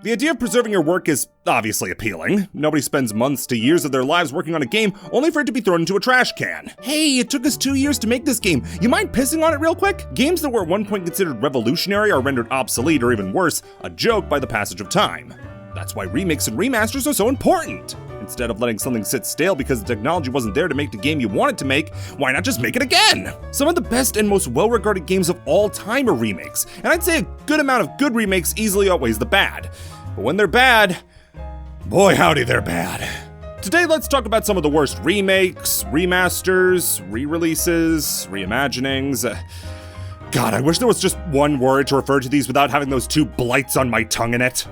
The idea of preserving your work is obviously appealing. Nobody spends months to years of their lives working on a game only for it to be thrown into a trash can. Hey, it took us 2 years to make this game. You mind pissing on it real quick? Games that were at one point considered revolutionary are rendered obsolete, or even worse, a joke by the passage of time. That's why remakes and remasters are so important. Instead of letting something sit stale because the technology wasn't there to make the game you wanted to make, why not just make it again? Some of the best and most well-regarded games of all time are remakes, and I'd say a good amount of good remakes easily outweighs the bad. But when they're bad, boy howdy they're bad. Today let's talk about some of the worst remakes, remasters, re-releases, reimaginings. God, I wish there was just one word to refer to these without having those two blights on my tongue in it.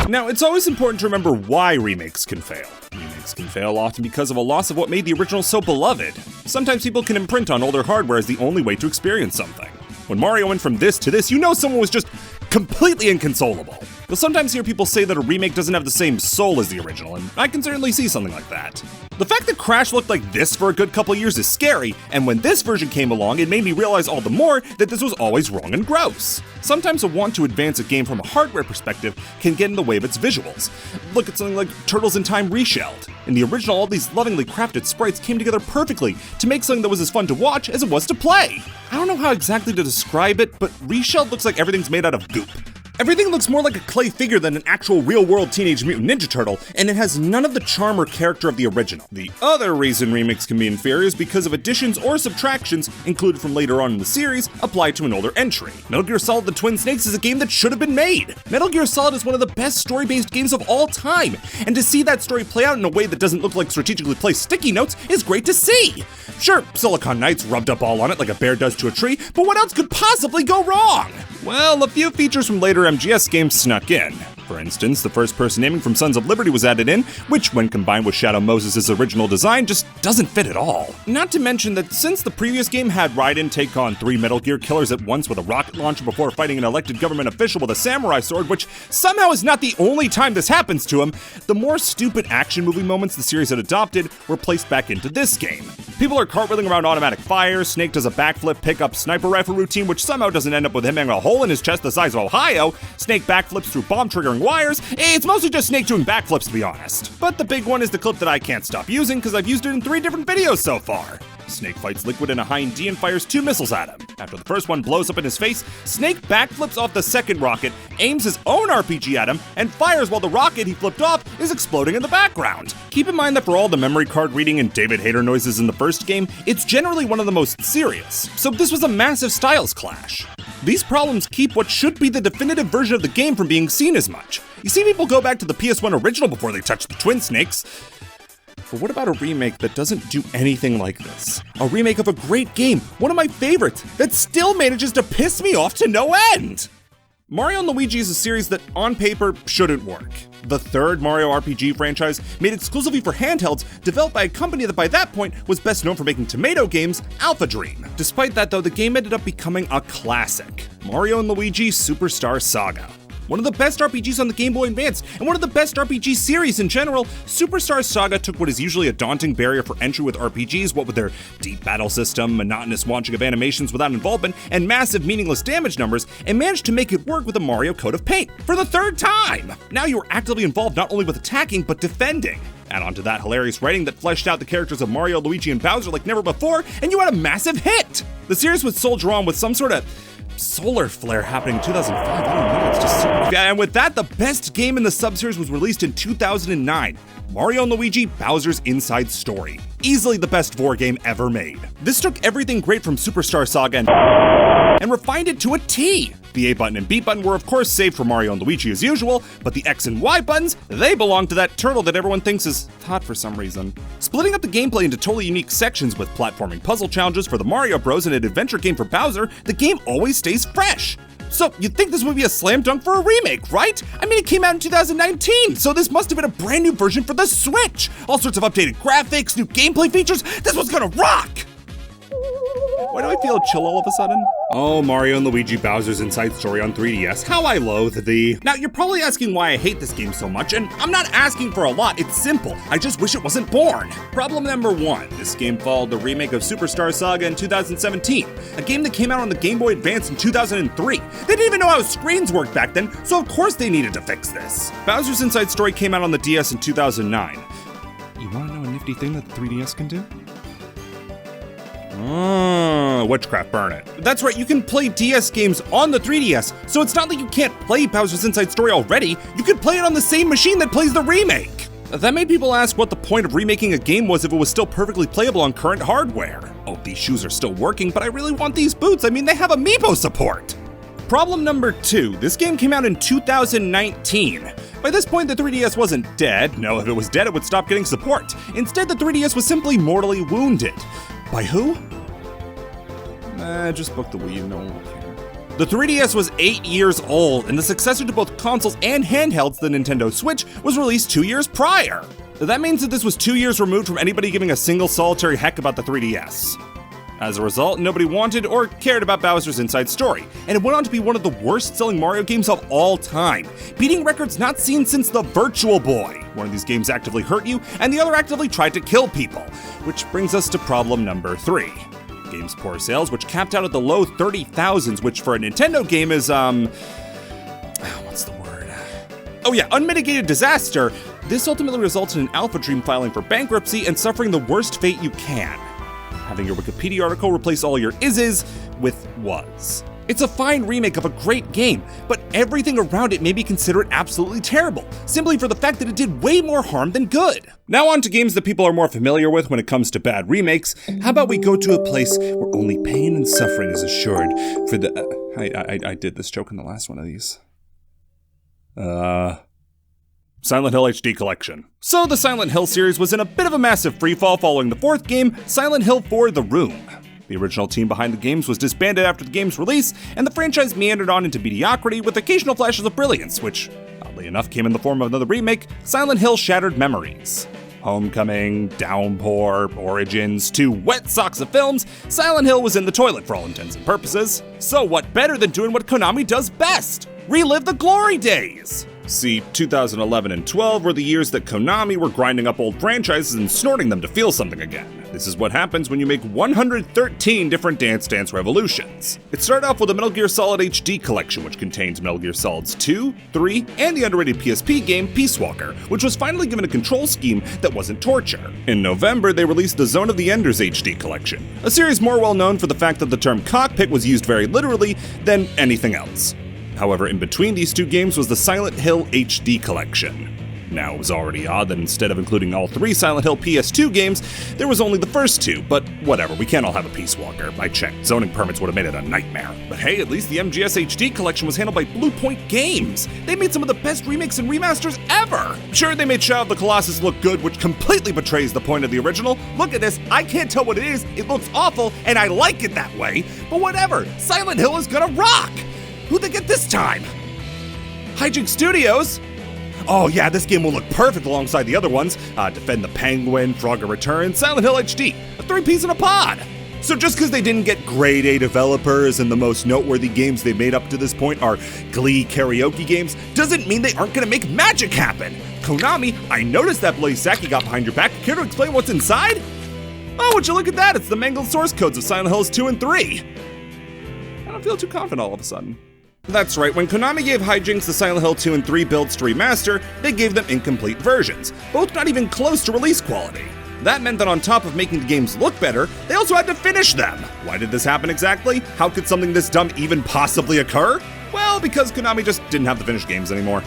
Now, it's always important to remember why remakes can fail. Remakes can fail often because of a loss of what made the original so beloved. Sometimes people can imprint on older hardware as the only way to experience something. When Mario went from this to this, you know someone was just completely inconsolable. You'll sometimes hear people say that a remake doesn't have the same soul as the original, and I can certainly see something like that. The fact that Crash looked like this for a good couple years is scary, and when this version came along, it made me realize all the more that this was always wrong and gross. Sometimes a want to advance a game from a hardware perspective can get in the way of its visuals. Look at something like Turtles in Time Reshelled. In the original, all these lovingly crafted sprites came together perfectly to make something that was as fun to watch as it was to play. I don't know how exactly to describe it, but Reshelled looks like everything's made out of goop. Everything looks more like a clay figure than an actual real-world Teenage Mutant Ninja Turtle, and it has none of the charm or character of the original. The other reason remakes can be inferior is because of additions or subtractions included from later on in the series applied to an older entry. Metal Gear Solid: The Twin Snakes is a game that should have been made. Metal Gear Solid is one of the best story-based games of all time, and to see that story play out in a way that doesn't look like strategically placed sticky notes is great to see. Sure, Silicon Knights rubbed up all on it like a bear does to a tree, but what else could possibly go wrong? Well, a few features from later MGS games snuck in. For instance, the first-person aiming from Sons of Liberty was added in, which, when combined with Shadow Moses' original design, just doesn't fit at all. Not to mention that since the previous game had Raiden take on 3 Metal Gear killers at once with a rocket launcher before fighting an elected government official with a samurai sword, which somehow is not the only time this happens to him, the more stupid action movie moments the series had adopted were placed back into this game. People are cartwheeling around automatic fire, Snake does a backflip pickup sniper rifle routine which somehow doesn't end up with him having a hole in his chest the size of Ohio, Snake backflips through bomb-triggering wires. It's mostly just Snake doing backflips, to be honest. But the big one is the clip that I can't stop using because I've used it in 3 different videos so far. Snake fights Liquid in a high D and fires 2 missiles at him. After the first one blows up in his face, Snake backflips off the second rocket, aims his own RPG at him, and fires while the rocket he flipped off is exploding in the background. Keep in mind that for all the memory card reading and David Hayter noises in the first game, it's generally one of the most serious, so this was a massive styles clash. These problems keep what should be the definitive version of the game from being seen as much. You see people go back to the PS1 original before they touch the Twin Snakes. But what about a remake that doesn't do anything like this? A remake of a great game, one of my favorites, that still manages to piss me off to no end! Mario & Luigi is a series that, on paper, shouldn't work. The third Mario RPG franchise, made exclusively for handhelds, developed by a company that by that point was best known for making tomato games, Alpha Dream. Despite that though, the game ended up becoming a classic. Mario & Luigi Superstar Saga. One of the best RPGs on the Game Boy Advance, and one of the best RPG series in general, Superstar Saga took what is usually a daunting barrier for entry with RPGs, what with their deep battle system, monotonous launching of animations without involvement, and massive meaningless damage numbers, and managed to make it work with a Mario coat of paint. For the 3rd time! Now you are actively involved not only with attacking, but defending. Add on to that hilarious writing that fleshed out the characters of Mario, Luigi, and Bowser like never before, and you had a massive hit! The series would soldier on with some sort of solar flare happening in 2005. I don't know, it's just super. And with that, the best game in the sub-series was released in 2009. Mario & Luigi Bowser's Inside Story. Easily the best vor game ever made. This took everything great from Superstar Saga and refined it to a T. The A button and B button were of course saved for Mario and Luigi as usual, but the X and Y buttons, they belong to that turtle that everyone thinks is hot for some reason. Splitting up the gameplay into totally unique sections with platforming puzzle challenges for the Mario Bros and an adventure game for Bowser, the game always stays fresh. So, you'd think this would be a slam dunk for a remake, right? I mean, it came out in 2019, so this must have been a brand new version for the Switch! All sorts of updated graphics, new gameplay features, this was gonna rock! Why do I feel chill all of a sudden? Oh, Mario and Luigi Bowser's Inside Story on 3DS, how I loathe thee. Now, you're probably asking why I hate this game so much, and I'm not asking for a lot, it's simple. I just wish it wasn't born. Problem number 1, this game followed the remake of Superstar Saga in 2017, a game that came out on the Game Boy Advance in 2003. They didn't even know how screens worked back then, so of course they needed to fix this. Bowser's Inside Story came out on the DS in 2009. You wanna know a nifty thing that the 3DS can do? Witchcraft, burn it. That's right, you can play DS games on the 3DS, so it's not like you can't play Bowser's Inside Story already, you could play it on the same machine that plays the remake. That made people ask what the point of remaking a game was if it was still perfectly playable on current hardware. Oh, these shoes are still working, but I really want these boots, I mean, they have Amiibo support. Problem number 2, this game came out in 2019. By this point, the 3DS wasn't dead. No, if it was dead, it would stop getting support. Instead, the 3DS was simply mortally wounded. By who? Just book the Wii, no one will care. The 3DS was 8 years old, and the successor to both consoles and handhelds, the Nintendo Switch, was released 2 years prior. That means that this was 2 years removed from anybody giving a single solitary heck about the 3DS. As a result, nobody wanted or cared about Bowser's Inside Story, and it went on to be one of the worst-selling Mario games of all time, beating records not seen since the Virtual Boy. One of these games actively hurt you, and the other actively tried to kill people. Which brings us to problem number 3. Game's poor sales, which capped out at the low 30,000s, which for a Nintendo game is, what's the word? Oh yeah, unmitigated disaster. This ultimately resulted in Alpha Dream filing for bankruptcy and suffering the worst fate you can. Having your Wikipedia article replace all your is with was. It's a fine remake of a great game, but everything around it made me consider it absolutely terrible, simply for the fact that it did way more harm than good. Now on to games that people are more familiar with when it comes to bad remakes. How about we go to a place where only pain and suffering is assured for the... I did this joke in the last one of these. Silent Hill HD Collection. So the Silent Hill series was in a bit of a massive freefall following the 4th game, Silent Hill 4: The Room. The original team behind the games was disbanded after the game's release, and the franchise meandered on into mediocrity with occasional flashes of brilliance, which, oddly enough, came in the form of another remake, Silent Hill Shattered Memories. Homecoming, Downpour, Origins, 2 wet socks of films, Silent Hill was in the toilet for all intents and purposes. So what better than doing what Konami does best? Relive the glory days! See, 2011 and 12 were the years that Konami were grinding up old franchises and snorting them to feel something again. This is what happens when you make 113 different Dance Dance Revolutions. It started off with a Metal Gear Solid HD collection, which contains Metal Gear Solids 2, 3, and the underrated PSP game Peace Walker, which was finally given a control scheme that wasn't torture. In November, they released the Zone of the Enders HD collection, a series more well known for the fact that the term cockpit was used very literally than anything else. However, in between these 2 games was the Silent Hill HD collection. Now, it was already odd that instead of including all 3 Silent Hill PS2 games, there was only the first 2, but whatever, we can't all have a Peace Walker. I checked, zoning permits would have made it a nightmare. But hey, at least the MGS HD collection was handled by Blue Point Games. They made some of the best remakes and remasters ever! Sure, they made Shadow of the Colossus look good, which completely betrays the point of the original. Look at this, I can't tell what it is, it looks awful, and I like it that way. But whatever, Silent Hill is gonna rock! Who'd they get this time? Hijinks Studios? Oh yeah, this game will look perfect alongside the other ones. Defend the Penguin, Frogger Returns, Silent Hill HD, a 3-piece in a pod. So just because they didn't get grade A developers and the most noteworthy games they've made up to this point are Glee karaoke games, doesn't mean they aren't gonna make magic happen. Konami, I noticed that Blaze Saki got behind your back. Care to explain what's inside? Oh, would you look at that, it's the mangled source codes of Silent Hills 2 and 3. I don't feel too confident all of a sudden. That's right, when Konami gave Hijinks the Silent Hill 2 and 3 builds to remaster, they gave them incomplete versions, both not even close to release quality. That meant that on top of making the games look better, they also had to finish them. Why did this happen exactly? How could something this dumb even possibly occur? Well, because Konami just didn't have the finished games anymore.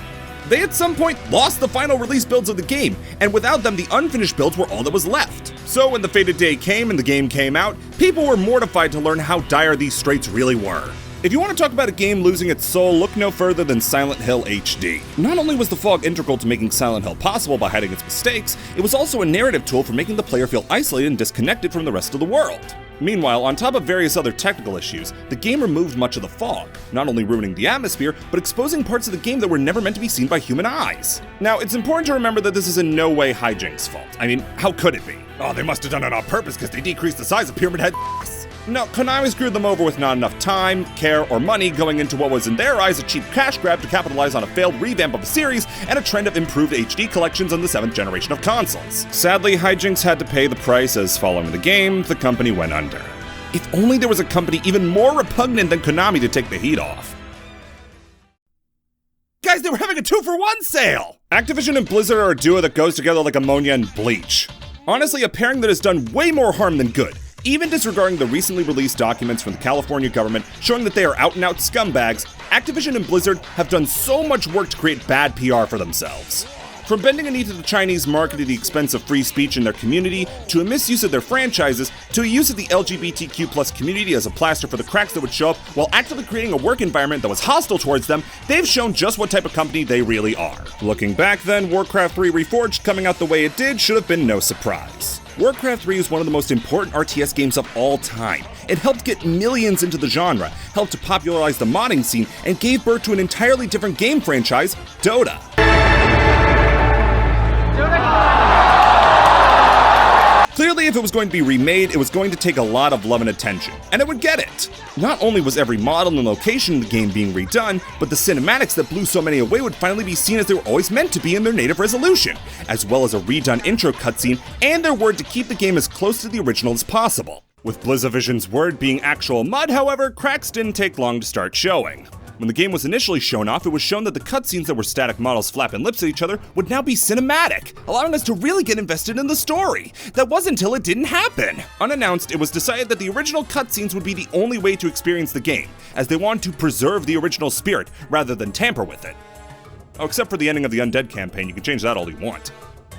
They at some point lost the final release builds of the game, and without them the unfinished builds were all that was left. So when the fated day came and the game came out, people were mortified to learn how dire these straits really were. If you want to talk about a game losing its soul, look no further than Silent Hill HD. Not only was the fog integral to making Silent Hill possible by hiding its mistakes, it was also a narrative tool for making the player feel isolated and disconnected from the rest of the world. Meanwhile, on top of various other technical issues, the game removed much of the fog, not only ruining the atmosphere, but exposing parts of the game that were never meant to be seen by human eyes. Now, it's important to remember that this is in no way Hijinks' fault. I mean, how could it be? Oh, they must have done it on purpose because they decreased the size of Pyramid Head. No, Konami screwed them over with not enough time, care, or money going into what was in their eyes a cheap cash grab to capitalize on a failed revamp of a series and a trend of improved HD collections on the 7th generation of consoles. Sadly, Hijinks had to pay the price as following the game, the company went under. If only there was a company even more repugnant than Konami to take the heat off. Guys, they were having a 2-for-1 sale! Activision and Blizzard are a duo that goes together like ammonia and bleach. Honestly, a pairing that has done way more harm than good. Even disregarding the recently released documents from the California government showing that they are out-and-out scumbags, Activision and Blizzard have done so much work to create bad PR for themselves. From bending a knee to the Chinese market at the expense of free speech in their community, to a misuse of their franchises, to a use of the LGBTQ+ community as a plaster for the cracks that would show up while actively creating a work environment that was hostile towards them, they've shown just what type of company they really are. Looking back then, Warcraft 3 Reforged coming out the way it did should have been no surprise. Warcraft 3 is one of the most important RTS games of all time. It helped get millions into the genre, helped to popularize the modding scene, and gave birth to an entirely different game franchise, Dota. Clearly, if it was going to be remade, it was going to take a lot of love and attention, and it would get it. Not only was every model and location in the game being redone, but the cinematics that blew so many away would finally be seen as they were always meant to be in their native resolution, as well as a redone intro cutscene and their word to keep the game as close to the original as possible. With Blizzavision's word being actual mud, however, cracks didn't take long to start showing. When the game was initially shown off, it was shown that the cutscenes that were static models flapping lips at each other would now be cinematic, allowing us to really get invested in the story. That was until it didn't happen. Unannounced, it was decided that the original cutscenes would be the only way to experience the game, as they wanted to preserve the original spirit rather than tamper with it. Oh, except for the ending of the Undead campaign, you can change that all you want.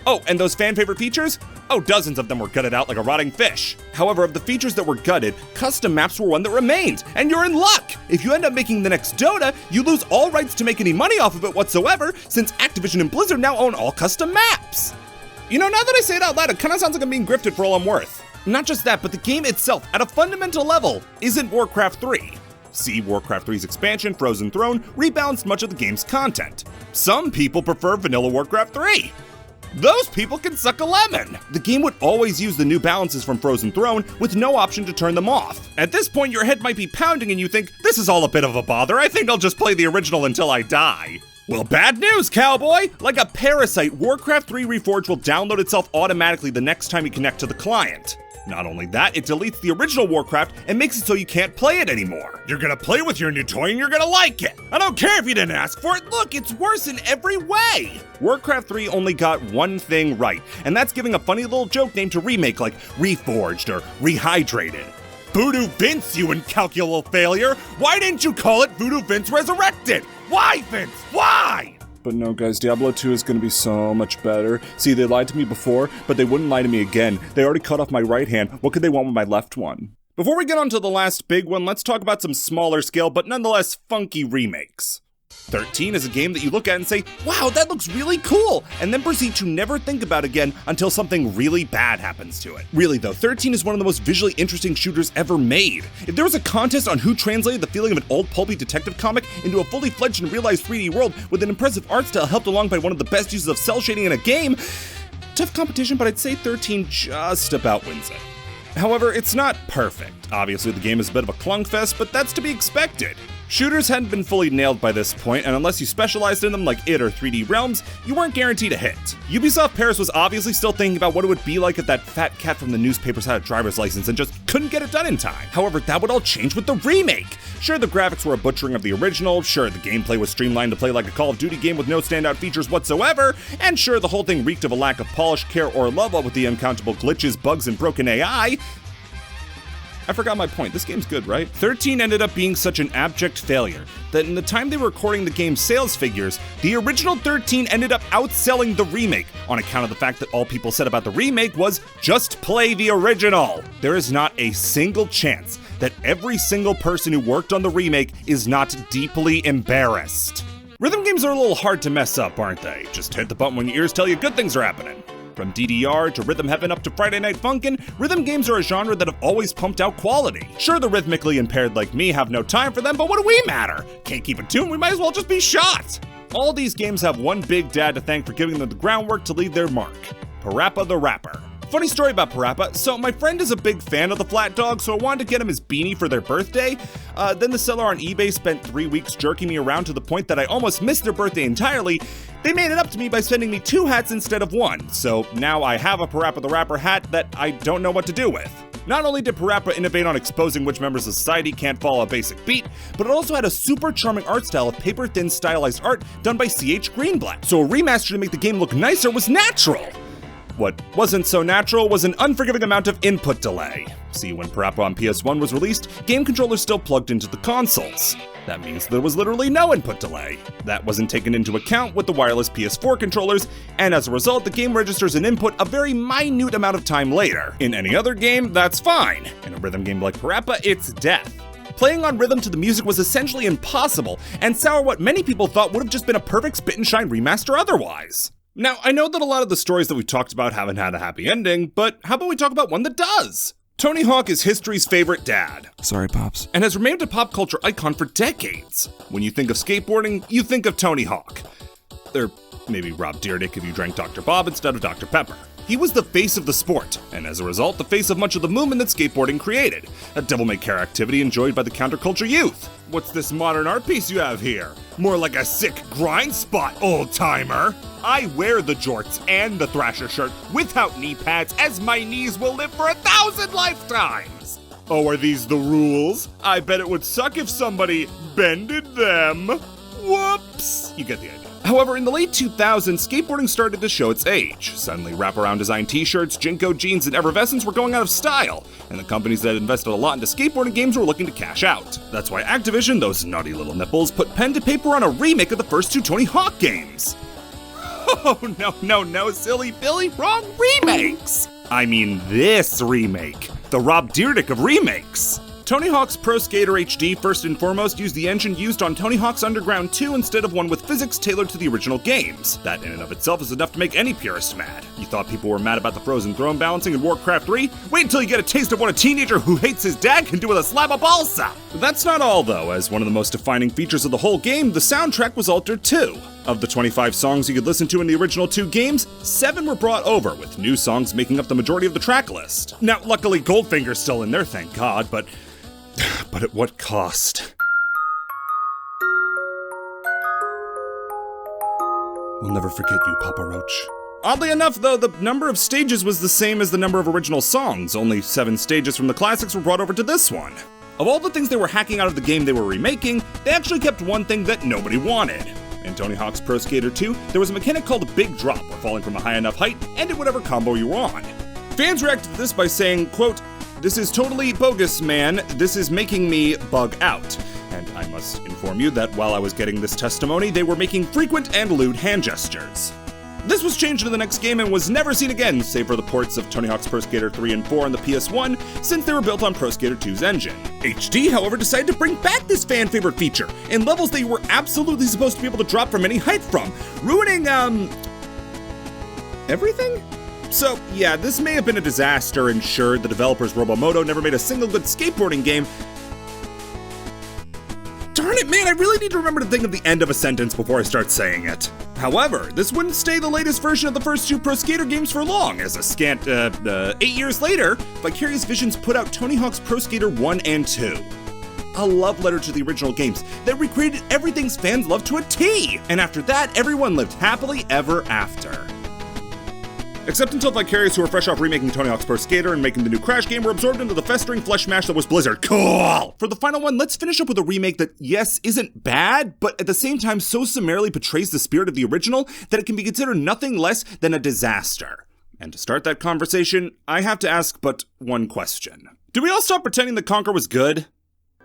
Oh, and those fan-favorite features? Oh, dozens of them were gutted out like a rotting fish. However, of the features that were gutted, custom maps were one that remained, and you're in luck! If you end up making the next Dota, you lose all rights to make any money off of it whatsoever, since Activision and Blizzard now own all custom maps! You know, now that I say it out loud, it kinda sounds like I'm being grifted for all I'm worth. Not just that, but the game itself, at a fundamental level, isn't Warcraft 3. See, Warcraft 3's expansion, Frozen Throne, rebalanced much of the game's content. Some people prefer vanilla Warcraft 3. Those people can suck a lemon! The game would always use the new balances from Frozen Throne with no option to turn them off. At this point, your head might be pounding and you think, this is all a bit of a bother, I think I'll just play the original until I die. Well, bad news, cowboy! Like a parasite, Warcraft 3 Reforged will download itself automatically the next time you connect to the client. Not only that, it deletes the original Warcraft and makes it so you can't play it anymore. You're gonna play with your new toy and you're gonna like it. I don't care if you didn't ask for it. Look, it's worse in every way. Warcraft 3 only got one thing right, and that's giving a funny little joke name to remake like Reforged or Rehydrated. Voodoo Vince, you incalculable failure. Why didn't you call it Voodoo Vince Resurrected? Why, Vince? Why? But no, guys, Diablo 2 is gonna be so much better. See, they lied to me before, but they wouldn't lie to me again. They already cut off my right hand. What could they want with my left one? Before we get on to the last big one, let's talk about some smaller scale, but nonetheless funky remakes. 13 is a game that you look at and say, wow, that looks really cool, and then proceed to never think about again until something really bad happens to it. Really though, 13 is one of the most visually interesting shooters ever made. If there was a contest on who translated the feeling of an old pulpy detective comic into a fully fledged and realized 3D world with an impressive art style helped along by one of the best uses of cell shading in a game, tough competition, but I'd say 13 just about wins it. However, it's not perfect. Obviously, the game is a bit of a clunkfest, but that's to be expected. Shooters hadn't been fully nailed by this point, and unless you specialized in them like id or 3D Realms, you weren't guaranteed a hit. Ubisoft Paris was obviously still thinking about what it would be like if that fat cat from the newspapers had a driver's license and just couldn't get it done in time. However, that would all change with the remake. Sure, the graphics were a butchering of the original, sure, the gameplay was streamlined to play like a Call of Duty game with no standout features whatsoever, and sure, the whole thing reeked of a lack of polish, care, or love with the uncountable glitches, bugs, and broken AI. I forgot my point. This game's good, right? 13 ended up being such an abject failure that in the time they were recording the game's sales figures, the original 13 ended up outselling the remake on account of the fact that all people said about the remake was, just play the original. There is not a single chance that every single person who worked on the remake is not deeply embarrassed. Rhythm games are a little hard to mess up, aren't they? Just hit the button when your ears tell you good things are happening. From DDR to Rhythm Heaven up to Friday Night Funkin', rhythm games are a genre that have always pumped out quality. Sure, the rhythmically impaired like me have no time for them, but what do we matter? Can't keep a tune, we might as well just be shot! All these games have one big dad to thank for giving them the groundwork to leave their mark. Parappa the Rapper. Funny story about Parappa. So my friend is a big fan of the flat dog, so I wanted to get him his beanie for their birthday. Then the seller on eBay spent 3 weeks jerking me around to the point that I almost missed their birthday entirely. They made it up to me by sending me 2 hats instead of 1, so now I have a Parappa the Rapper hat that I don't know what to do with. Not only did Parappa innovate on exposing which members of society can't follow a basic beat, but it also had a super charming art style of paper-thin stylized art done by C.H. Greenblatt, so a remaster to make the game look nicer was natural. What wasn't so natural was an unforgiving amount of input delay. See, when Parappa on PS1 was released, game controllers still plugged into the consoles. That means there was literally no input delay. That wasn't taken into account with the wireless PS4 controllers, and as a result, the game registers an input a very minute amount of time later. In any other game, that's fine. In a rhythm game like Parappa, it's death. Playing on rhythm to the music was essentially impossible, and sour what many people thought would have just been a perfect spit and shine remaster otherwise. Now, I know that a lot of the stories that we've talked about haven't had a happy ending, but how about we talk about one that does? Tony Hawk is history's favorite dad. Sorry, Pops. And has remained a pop culture icon for decades. When you think of skateboarding, you think of Tony Hawk. Or maybe Rob Dyrdek if you drank Dr. Bob instead of Dr. Pepper. He was the face of the sport, and as a result, the face of much of the movement that skateboarding created. A devil-may-care activity enjoyed by the counterculture youth. What's this modern art piece you have here? More like a sick grind spot, old-timer. I wear the jorts and the Thrasher shirt without knee pads, as my knees will live for 1,000 lifetimes. Oh, are these the rules? I bet it would suck if somebody bended them. Whoops. You get the idea. However, in the late 2000s, skateboarding started to show its age. Suddenly, wraparound design t-shirts, Jinko jeans, and effervescence were going out of style, and the companies that invested a lot into skateboarding games were looking to cash out. That's why Activision, those naughty little nipples, put pen to paper on a remake of the first 2 Tony Hawk games. Oh, no, silly Billy, wrong Remakes! I mean this remake, the Rob Dyrdek of Remakes. Tony Hawk's Pro Skater HD first and foremost used the engine used on Tony Hawk's Underground 2 instead of one with physics tailored to the original games. That in and of itself is enough to make any purist mad. You thought people were mad about the frozen throne balancing in Warcraft 3? Wait until you get a taste of what a teenager who hates his dad can do with a slab of balsa! That's not all though, as one of the most defining features of the whole game, the soundtrack was altered too. Of the 25 songs you could listen to in the original 2 games, 7 were brought over, with new songs making up the majority of the track list. Now, luckily Goldfinger's still in there, thank God, but at what cost? We'll never forget you, Papa Roach. Oddly enough, though, the number of stages was the same as the number of original songs. Only 7 stages from the classics were brought over to this one. Of all the things they were hacking out of the game they were remaking, they actually kept one thing that nobody wanted. In Tony Hawk's Pro Skater 2, there was a mechanic called a Big Drop, where falling from a high enough height ended whatever combo you were on. Fans reacted to this by saying, quote, "This is totally bogus, man. This is making me bug out." And I must inform you that while I was getting this testimony, they were making frequent and lewd hand gestures. This was changed in the next game and was never seen again, save for the ports of Tony Hawk's Pro Skater 3 and 4 on the PS1, since they were built on Pro Skater 2's engine. HD, however, decided to bring back this fan-favorite feature, in levels that you were absolutely supposed to be able to drop from any height from, ruining, everything? So, yeah, this may have been a disaster, and sure, the developers Robomoto never made a single good skateboarding game. Darn it, man, I really need to remember to think of the end of a sentence before I start saying it. However, this wouldn't stay the latest version of the first 2 Pro Skater games for long, as a scant, 8 years later, Vicarious Visions put out Tony Hawk's Pro Skater 1 and 2. A love letter to the original games that recreated everything fans loved to a T! And after that, everyone lived happily ever after. Except until Vicarious, who were fresh off remaking Tony Hawk's Pro Skater and making the new Crash game, were absorbed into the festering flesh mash that was Blizzard. Cool! For the final one, let's finish up with a remake that, yes, isn't bad, but at the same time so summarily portrays the spirit of the original that it can be considered nothing less than a disaster. And to start that conversation, I have to ask but one question. Do we all stop pretending that Conker was good?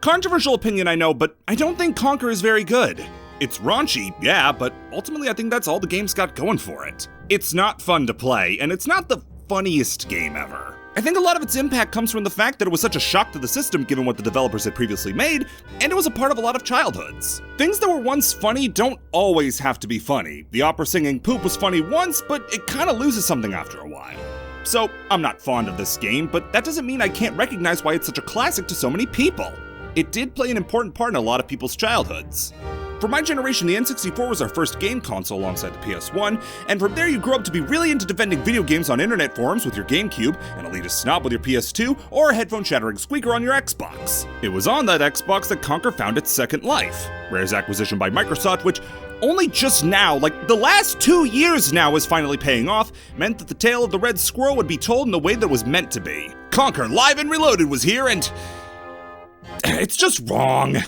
Controversial opinion, I know, but I don't think Conker is very good. It's raunchy, yeah, but ultimately I think that's all the game's got going for it. It's not fun to play, and it's not the funniest game ever. I think a lot of its impact comes from the fact that it was such a shock to the system given what the developers had previously made, and it was a part of a lot of childhoods. Things that were once funny don't always have to be funny. The opera singing poop was funny once, but it kinda loses something after a while. So, I'm not fond of this game, but that doesn't mean I can't recognize why it's such a classic to so many people. It did play an important part in a lot of people's childhoods. For my generation, the N64 was our first game console alongside the PS1, and from there you grew up to be really into defending video games on internet forums with your GameCube, an elitist snob with your PS2, or a headphone-shattering squeaker on your Xbox. It was on that Xbox that Conker found its second life. Rare's acquisition by Microsoft, which only just now, like the last 2 years now, is finally paying off, meant that the tale of the red squirrel would be told in the way that it was meant to be. Conker Live and Reloaded was here, and it's just wrong.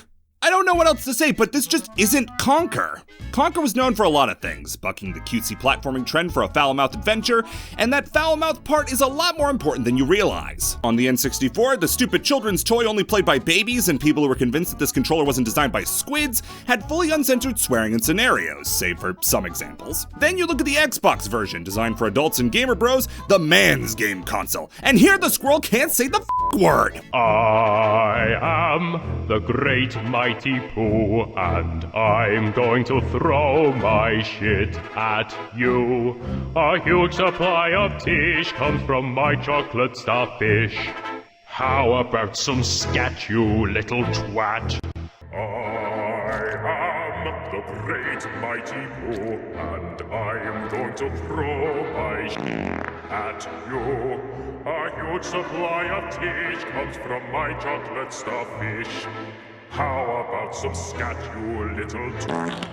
I don't know what else to say, but this just isn't Conker. Conker was known for a lot of things, bucking the cutesy platforming trend for a foul-mouthed adventure, and that foul-mouthed part is a lot more important than you realize. On the N64, the stupid children's toy only played by babies and people who were convinced that this controller wasn't designed by squids had fully uncensored swearing in scenarios, save for some examples. Then you look at the Xbox version, designed for adults and gamer bros, the man's game console, and here the squirrel can't say the word. I am the great mighty Pooh, and I'm going to throw my shit at you. A huge supply of tish comes from my chocolate starfish. How about some scat, you little twat? I am the great mighty Pooh, and I'm going to throw my shit at you. A huge supply of tish comes from my chocolate starfish. How about some scat, you little twat?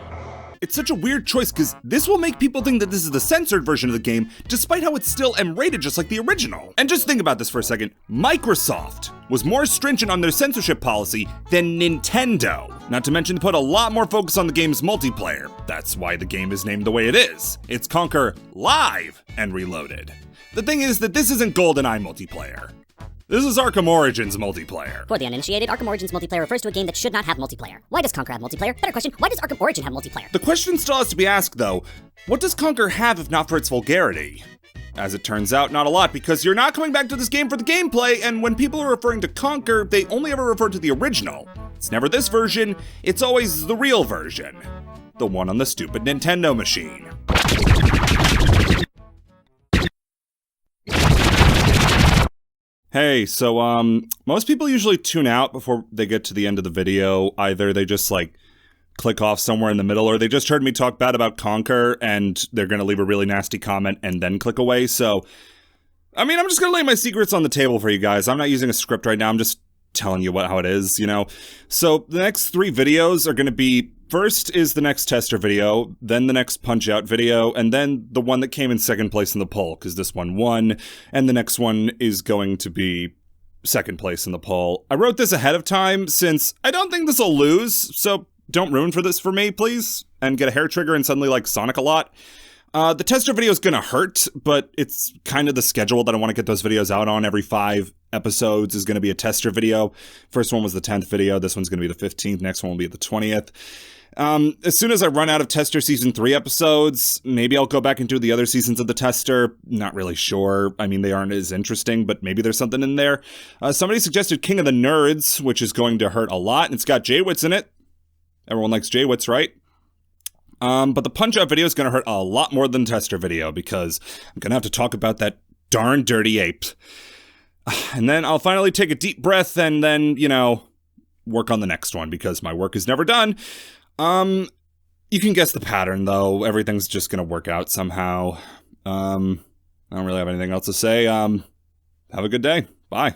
It's such a weird choice because this will make people think that this is the censored version of the game, despite how it's still M-rated just like the original. And just think about this for a second. Microsoft was more stringent on their censorship policy than Nintendo. Not to mention they put a lot more focus on the game's multiplayer. That's why the game is named the way it is. It's Conker Live and Reloaded. The thing is that this isn't GoldenEye multiplayer. This is Arkham Origins multiplayer. For the uninitiated, Arkham Origins multiplayer refers to a game that should not have multiplayer. Why does Conker have multiplayer? Better question, why does Arkham Origin have multiplayer? The question still has to be asked though, what does Conker have if not for its vulgarity? As it turns out, not a lot, because you're not coming back to this game for the gameplay, and when people are referring to Conker, they only ever refer to the original. It's never this version, it's always the real version. The one on the stupid Nintendo machine. Hey, so most people usually tune out before they get to the end of the video. Either they just like click off somewhere in the middle, or they just heard me talk bad about Conker and they're gonna leave a really nasty comment and then click away. So, I mean, I'm just gonna lay my secrets on the table for you guys. I'm not using a script right now, I'm just telling you how it is, you know? So the next 3 videos are gonna be, first is the next tester video, then the next Punch-Out video, and then the one that came in second place in the poll, because this one won, and the next one is going to be second place in the poll. I wrote this ahead of time, since I don't think this will lose, so don't ruin this for me, please, and get a hair trigger and suddenly like Sonic a lot. The tester video is gonna hurt, but it's kind of the schedule that I want to get those videos out on. Every 5 episodes is gonna be a tester video. First one was the 10th video, this one's gonna be the 15th, next one will be the 20th. As soon as I run out of Tester Season 3 episodes, maybe I'll go back and do the other seasons of the Tester. Not really sure. I mean, they aren't as interesting, but maybe there's something in there. Somebody suggested King of the Nerds, which is going to hurt a lot, and it's got J-Wits in it. Everyone likes J-Wits, right? But the Punch-Out video is going to hurt a lot more than the Tester video, because I'm going to have to talk about that darn dirty ape. And then I'll finally take a deep breath and then, you know, work on the next one, because my work is never done. You can guess the pattern, though. Everything's just gonna work out somehow. I don't really have anything else to say. Have a good day. Bye.